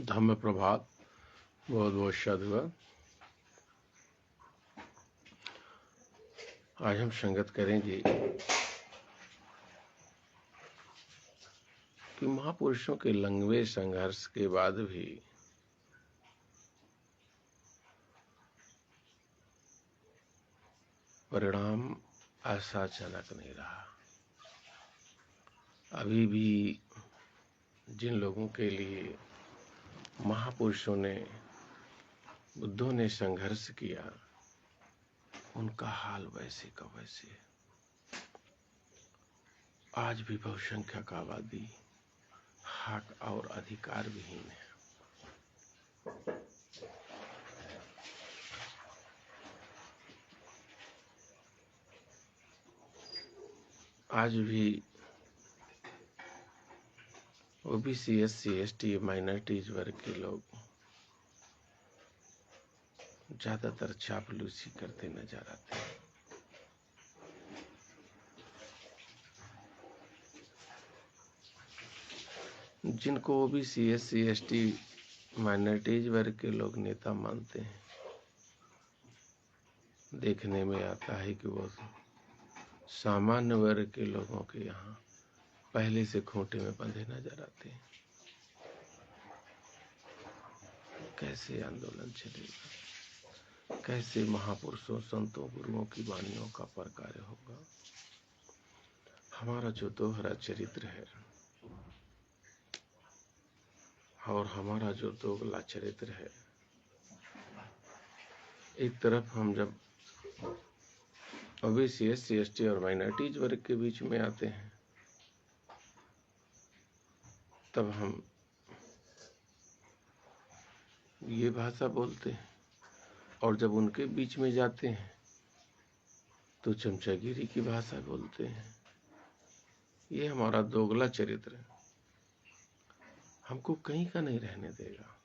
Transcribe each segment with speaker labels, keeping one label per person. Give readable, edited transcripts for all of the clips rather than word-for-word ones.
Speaker 1: धम्म प्रभात। बहुत बहुत साधुवाद। आज हम संगत करेंगे कि महापुरुषों के लंबे संघर्ष के बाद भी परिणाम आशाजनक नहीं रहा। अभी भी जिन लोगों के लिए महापुरुषों ने, बुद्धों ने संघर्ष किया, उनका हाल वैसे का वैसे है। आज भी बहुसंख्यक आबादी हक और अधिकार विहीन है। आज भी ओबीसी, एससी, एसटी, माइनॉरिटीज वर्ग के लोग ज्यादातर चापलूसी करते नजर आते हैं। जिनको ओबीसी, एससी, एसटी, माइनॉरिटीज वर्ग के लोग नेता मानते हैं, देखने में आता है कि वो सामान्य वर्ग के लोगों के यहाँ पहले से खूंटे में बंधे नजर आते हैं। कैसे आंदोलन चलेगा? कैसे महापुरुषों, संतों, गुरुओं की वाणियों का प्रकार्य होगा? हमारा जो दोहरा चरित्र है और हमारा जो दोगला चरित्र है, एक तरफ हम जब ओबीसी, एससी, एसटी और माइनॉरिटीज वर्ग के बीच में आते हैं, तब हम ये भाषा बोलते हैं, और जब उनके बीच में जाते हैं तो चमचागिरी की भाषा बोलते हैं। ये हमारा दोगला चरित्र है, हमको कहीं का नहीं रहने देगा।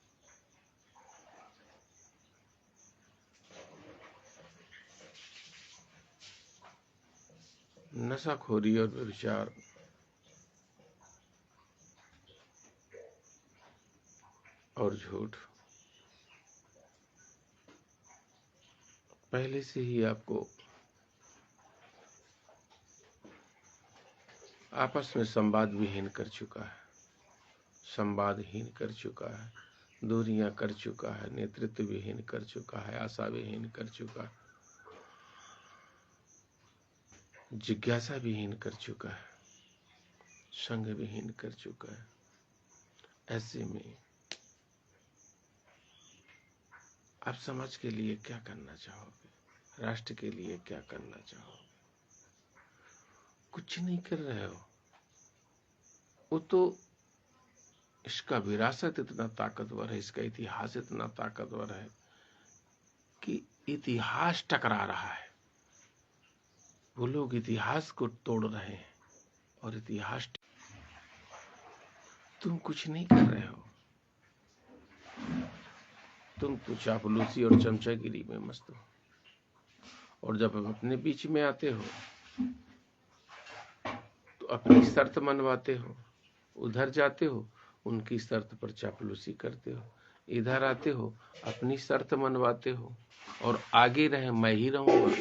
Speaker 1: नशाखोरी और व्यभिचार और झूठ पहले से ही आपको आपस में संवाद विहीन कर चुका है, संवादहीन कर चुका है, दूरियां कर चुका है, नेतृत्व विहीन कर चुका है, आशा विहीन कर चुका है, जिज्ञासा विहीन कर चुका है, संग विहीन कर चुका है। ऐसे में आप समाज के लिए क्या करना चाहोगे? राष्ट्र के लिए क्या करना चाहोगे? कुछ नहीं कर रहे हो। वो तो इसका विरासत इतना ताकतवर है, इसका इतिहास इतना ताकतवर है कि इतिहास टकरा रहा है। वो लोग इतिहास को तोड़ रहे हैं और इतिहास, तुम कुछ नहीं कर रहे हो। तुम तो चापलूसी और चमचागिरी में मस्त हो, और जब अपने बीच में आते हो तो अपनी शर्त मनवाते हो। उधर जाते हो, उनकी शर्त पर चापलूसी करते हो। इधर आते हो, अपनी शर्त मनवाते हो, और आगे रहे मैं ही रहूंगा।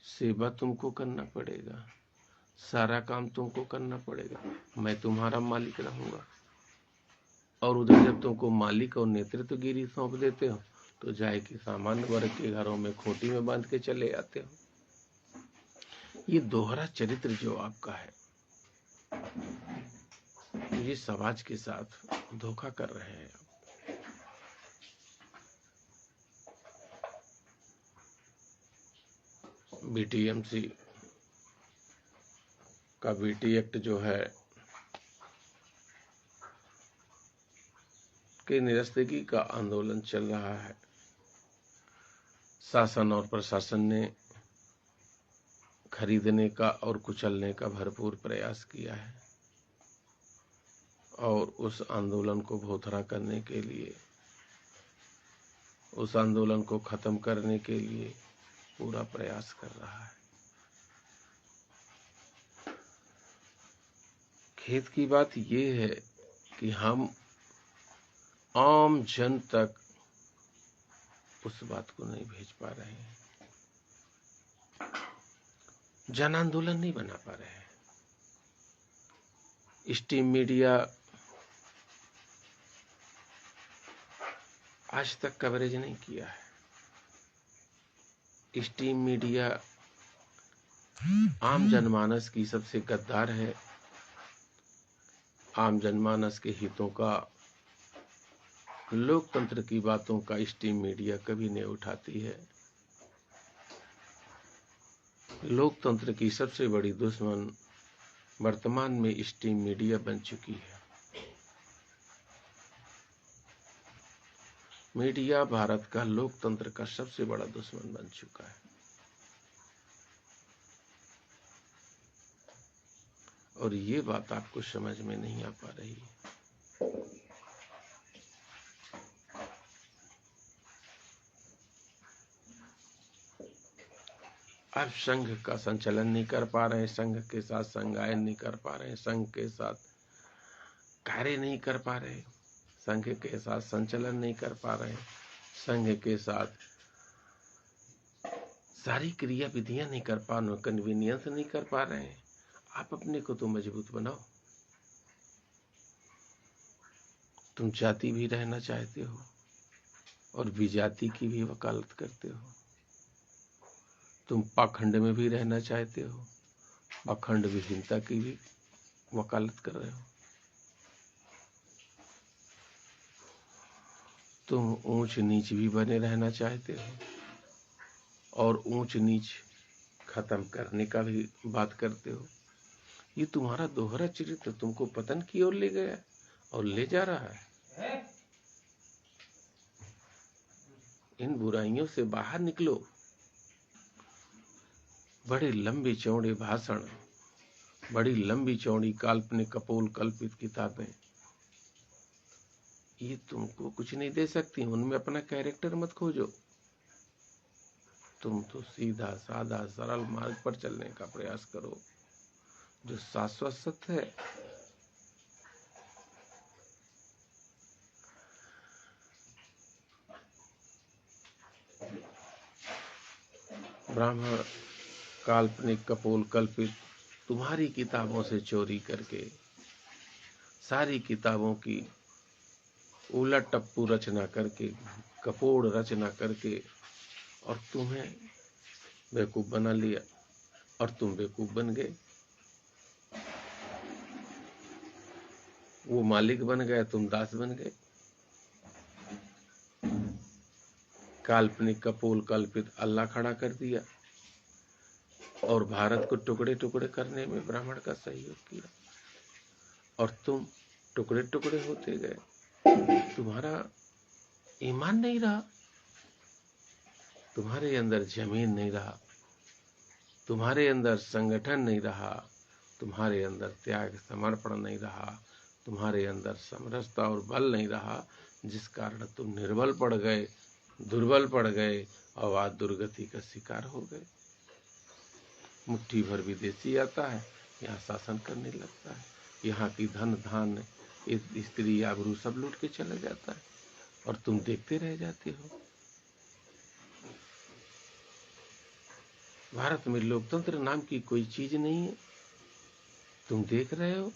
Speaker 1: सेवा तुमको करना पड़ेगा, सारा काम तुमको करना पड़ेगा, मैं तुम्हारा मालिक रहूंगा। और उधर जब तुमको मालिक और नेतृत्वगिरी सौंप देते हो तो जाए कि सामान्य वर्ग के घरों में खोटी में बांध के चले आते हो। ये दोहरा चरित्र जो आपका है, ये समाज के साथ धोखा कर रहे हैं आप। बीटीएमसी का बीटी एक्ट जो है के निरस्तेगी का आंदोलन चल रहा है। शासन और प्रशासन ने खरीदने का और कुचलने का भरपूर प्रयास किया है, और उस आंदोलन को भोथरा करने के लिए, उस आंदोलन को खत्म करने के लिए पूरा प्रयास कर रहा है। खेद की बात यह है कि हम आम जन तक उस बात को नहीं भेज पा रहे हैं, जन आंदोलन नहीं बना पा रहे हैं। स्ट्रीम मीडिया आज तक कवरेज नहीं किया है। स्ट्रीम मीडिया आम जनमानस की सबसे गद्दार है। आम जनमानस के हितों का, लोकतंत्र की बातों का स्ट्रीम मीडिया कभी नहीं उठाती है। लोकतंत्र की सबसे बड़ी दुश्मन वर्तमान में स्ट्रीम मीडिया बन चुकी है। मीडिया भारत का लोकतंत्र का सबसे बड़ा दुश्मन बन चुका है। और ये बात आपको समझ में नहीं आ पा रही है। आप संघ का संचालन नहीं कर पा रहे हैं, संघ के साथ संगायन नहीं कर पा रहे हैं, संघ के साथ कार्य नहीं कर पा रहे, संघ के साथ संचालन नहीं कर पा रहे, संघ के साथ सारी क्रिया विधियां नहीं कर पा रहे, कन्वीनियंस नहीं कर पा रहे हैं। आप अपने को तो मजबूत बनाओ। तुम जाति भी रहना चाहते हो और विजाति की भी वकालत करते हो। तुम पाखंड में भी रहना चाहते हो, पाखंड विहीनता की भी वकालत कर रहे हो। तुम ऊंच नीच भी बने रहना चाहते हो और ऊंच नीच खत्म करने का भी बात करते हो। ये तुम्हारा दोहरा चरित्र तुमको पतन की ओर ले गया और ले जा रहा है। इन बुराइयों से बाहर निकलो। बड़े लंबे चौड़े भाषण, बड़ी लंबी चौड़ी काल्पनिक कपोल कल्पित किताबें, ये तुमको कुछ नहीं दे सकती। उनमें अपना कैरेक्टर मत खोजो। तुम तो सीधा साधा सरल मार्ग पर चलने का प्रयास करो, जो शाश्वत सत्य है। ब्राह्मण काल्पनिक कपोल कल्पित तुम्हारी किताबों से चोरी करके सारी किताबों की उलट टप्पू रचना करके, कपोड़ रचना करके और तुम्हें बेवकूफ बना लिया और तुम बेवकूफ बन गए। वो मालिक बन गए, तुम दास बन गए। काल्पनिक कपोल कल्पित अल्लाह खड़ा कर दिया और भारत को टुकड़े टुकड़े करने में ब्राह्मण का सहयोग किया और तुम टुकड़े टुकड़े होते गए। तुम्हारा ईमान नहीं रहा, तुम्हारे अंदर जमीन नहीं रहा, तुम्हारे अंदर संगठन नहीं रहा, तुम्हारे अंदर त्याग समर्पण नहीं रहा, तुम्हारे अंदर समरसता और बल नहीं रहा, जिस कारण तुम निर्बल पड़ गए, दुर्बल पड़ गए और आज दुर्गति का शिकार हो गए। मुट्ठी भर विदेशी आता है, यहाँ शासन करने लगता है, यहाँ की धन धान स्त्री आबरू सब लूट के चला जाता है और तुम देखते रह जाते हो। भारत में लोकतंत्र नाम की कोई चीज नहीं है, तुम देख रहे हो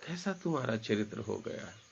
Speaker 1: कैसा तुम्हारा चरित्र हो गया है।